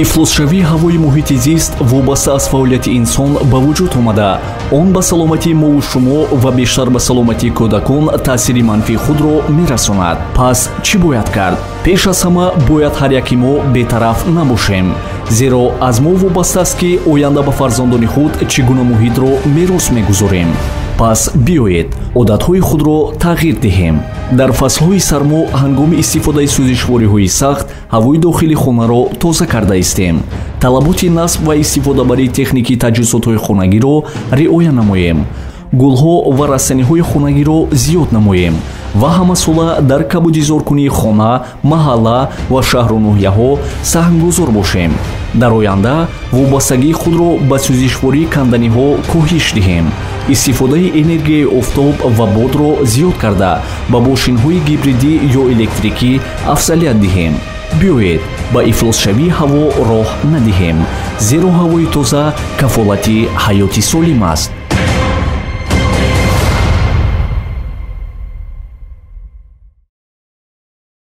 ифлосшавии ҳавои муҳити зист вобаста аз фаъолияти инсон ба вуҷуд омада, он ба саломатии мову шумо ва бештар ба саломатии кӯдакон таъсири манфии худро мерасонад. Пас чӣ бояд кард? пеш аз ҳама бояд ҳар яки мо бетараф набошем, зеро аз мо вобаста аст ки оянда ба фарзандони худ чӣ гуна муҳитро мерос мегузорем. пас биёед одатҳои худро тағйир диҳем. дар фаслҳои сармо ҳангоми истифодаи сӯзишвориҳои сахт ҳавои дохили хонаро тоза карда истем. талаботи насб ва истифодабарии техникии таҷҳизотҳои хонагиро риоя намоем. гулҳо ва растаниҳои хонагиро зиёд намоем ва ҳамасола дар кабудизоркунии хона, маҳалла ва шаҳру ноҳияҳо саҳмгузор бошем. дар оянда вобастагии худро ба сӯзишвории канданиҳо коҳиш диҳем. истифодаи энергияи офтоб ва бодро зиёд карда ба мошинҳои гибридӣ ё электрикӣ афзалият диҳем. биёед ба ифлосшавии ҳаво роҳ надиҳем, зеро ҳавои тоза кафолати ҳаёти солим аст.